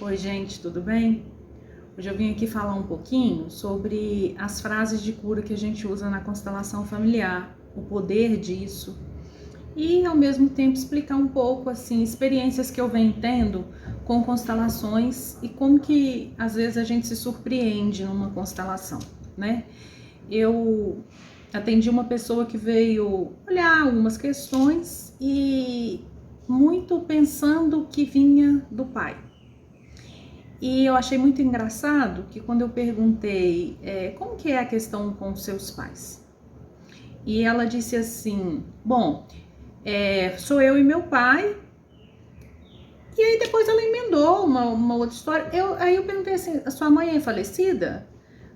Oi, gente, tudo bem? Hoje eu vim aqui falar um pouquinho sobre as frases de cura que a gente usa na constelação familiar, o poder disso e ao mesmo tempo explicar um pouco assim experiências que eu venho tendo com constelações e como que às vezes a gente se surpreende numa constelação, né? Eu atendi uma pessoa que veio olhar algumas questões e muito pensando que vinha do pai. E eu achei muito engraçado que quando eu perguntei como que é a questão com os seus pais, e ela disse assim, bom, sou eu e meu pai, e aí depois ela emendou uma outra história. Aí eu perguntei assim, a sua mãe é falecida?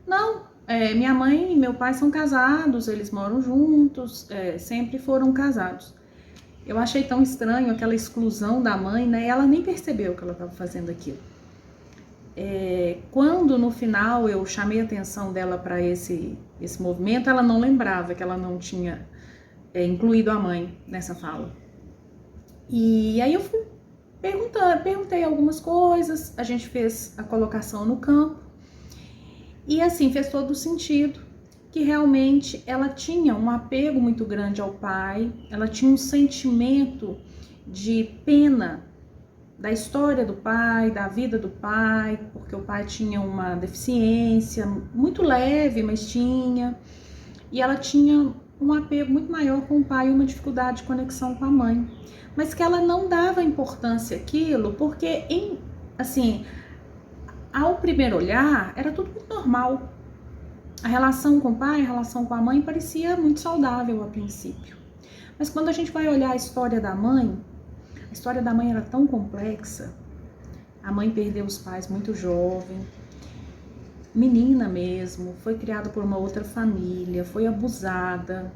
Não, minha mãe e meu pai são casados, eles moram juntos, sempre foram casados. Eu achei tão estranho aquela exclusão da mãe, né? Ela nem percebeu que ela estava fazendo aquilo. Quando no final eu chamei a atenção dela para esse movimento, ela não lembrava que ela não tinha incluído a mãe nessa fala. E aí eu fui perguntei algumas coisas, a gente fez a colocação no campo e assim fez todo sentido, que realmente ela tinha um apego muito grande ao pai, ela tinha um sentimento de pena da história do pai, da vida do pai, porque o pai tinha uma deficiência muito leve, mas tinha, e ela tinha um apego muito maior com o pai e uma dificuldade de conexão com a mãe, mas que ela não dava importância àquilo, porque assim, ao primeiro olhar, era tudo muito normal. A relação com o pai, a relação com a mãe parecia muito saudável a princípio. Mas quando a gente vai olhar a história da mãe era tão complexa. A mãe perdeu os pais muito jovem, menina mesmo, foi criada por uma outra família, foi abusada.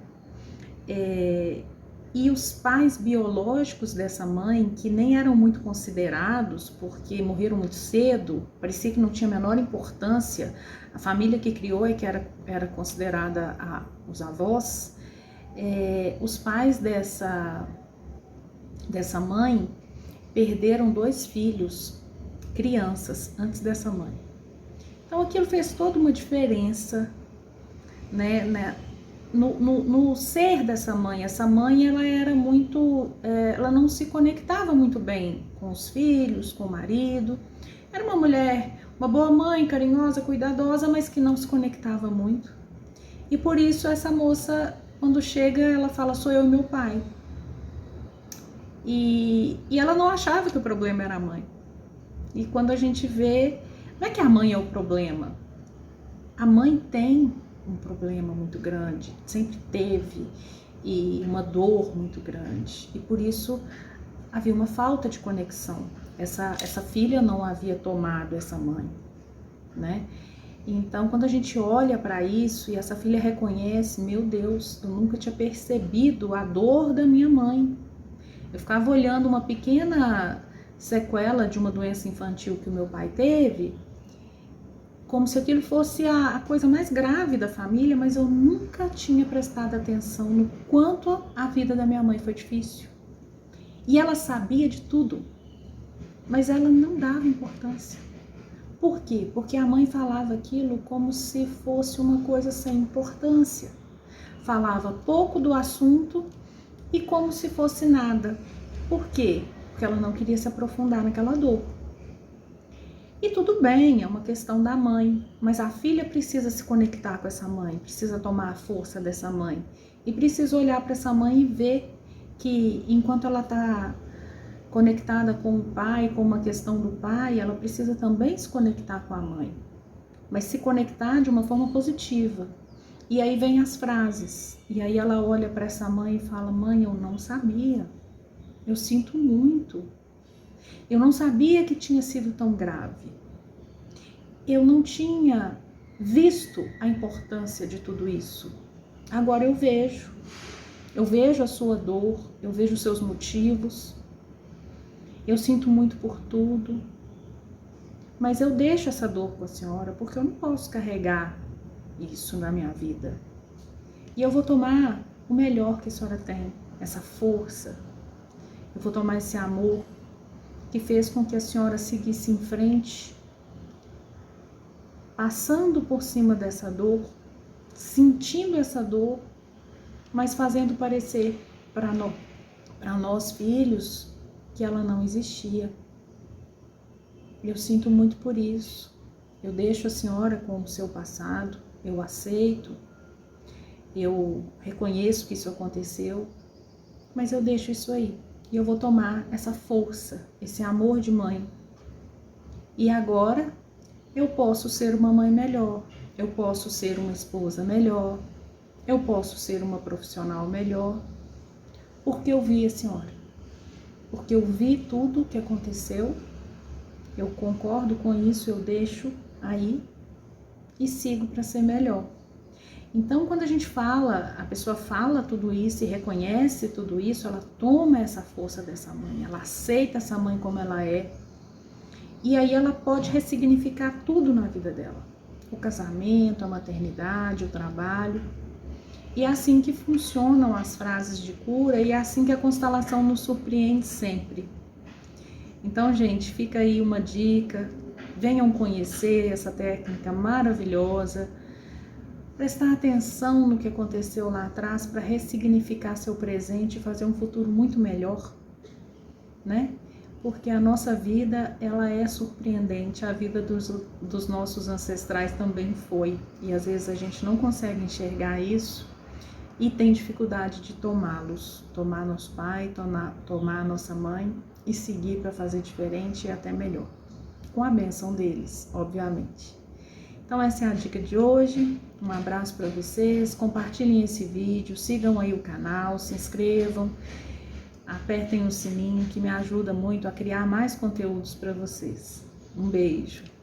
E os pais biológicos dessa mãe, que nem eram muito considerados, porque morreram muito cedo, parecia que não tinha a menor importância, a família que criou é que era considerada os avós, os pais dessa mãe perderam 2 filhos, crianças, antes dessa mãe. Então aquilo fez toda uma diferença, né, no ser dessa mãe. Essa mãe, ela era muito, ela não se conectava muito bem com os filhos, com o marido. Era uma mulher, uma boa mãe, carinhosa, cuidadosa, mas que não se conectava muito. E por isso essa moça, quando chega, ela fala, sou eu e meu pai. E ela não achava que o problema era a mãe. E quando a gente vê, não é que a mãe é o problema. A mãe tem um problema muito grande, sempre teve, e uma dor muito grande. E por isso havia uma falta de conexão. Essa filha não havia tomado essa mãe, né? Então, quando a gente olha para isso e essa filha reconhece, meu Deus, eu nunca tinha percebido a dor da minha mãe. Eu ficava olhando uma pequena sequela de uma doença infantil que o meu pai teve, como se aquilo fosse a coisa mais grave da família, mas eu nunca tinha prestado atenção no quanto a vida da minha mãe foi difícil. E ela sabia de tudo, mas ela não dava importância. Por quê? Porque a mãe falava aquilo como se fosse uma coisa sem importância. Falava pouco do assunto e como se fosse nada. Por quê? Porque ela não queria se aprofundar naquela dor. E tudo bem, é uma questão da mãe, mas a filha precisa se conectar com essa mãe, precisa tomar a força dessa mãe e precisa olhar para essa mãe e ver que enquanto ela está conectada com o pai, com uma questão do pai, ela precisa também se conectar com a mãe, mas se conectar de uma forma positiva. E aí vem as frases, e aí ela olha para essa mãe e fala, mãe, eu não sabia, eu sinto muito, eu não sabia que tinha sido tão grave, eu não tinha visto a importância de tudo isso, agora eu vejo a sua dor, eu vejo os seus motivos, eu sinto muito por tudo, mas eu deixo essa dor com a senhora porque eu não posso carregar isso na minha vida. E eu vou tomar o melhor que a senhora tem, essa força. Eu vou tomar esse amor que fez com que a senhora seguisse em frente, passando por cima dessa dor, sentindo essa dor, mas fazendo parecer para nós filhos que ela não existia. Eu sinto muito por isso. Eu deixo a senhora com o seu passado, eu aceito, eu reconheço que isso aconteceu, mas eu deixo isso aí. E eu vou tomar essa força, esse amor de mãe. E agora eu posso ser uma mãe melhor, eu posso ser uma esposa melhor, eu posso ser uma profissional melhor, porque eu vi a senhora, porque eu vi tudo o que aconteceu, eu concordo com isso, eu deixo aí e sigo para ser melhor. Então, quando a gente fala, a pessoa fala tudo isso e reconhece tudo isso, ela toma essa força dessa mãe, ela aceita essa mãe como ela é, e aí ela pode ressignificar tudo na vida dela. O casamento, a maternidade, o trabalho. E é assim que funcionam as frases de cura e é assim que a constelação nos surpreende sempre. Então, gente, fica aí uma dica, venham conhecer essa técnica maravilhosa, prestar atenção no que aconteceu lá atrás para ressignificar seu presente e fazer um futuro muito melhor, né? Porque a nossa vida, ela é surpreendente, a vida dos nossos ancestrais também foi, e às vezes a gente não consegue enxergar isso e tem dificuldade de tomá-los, tomar nosso pai, tomar nossa mãe e seguir para fazer diferente e até melhor, com a bênção deles, obviamente. Então essa é a dica de hoje, um abraço para vocês, compartilhem esse vídeo, sigam aí o canal, se inscrevam, apertem o sininho que me ajuda muito a criar mais conteúdos para vocês. Um beijo!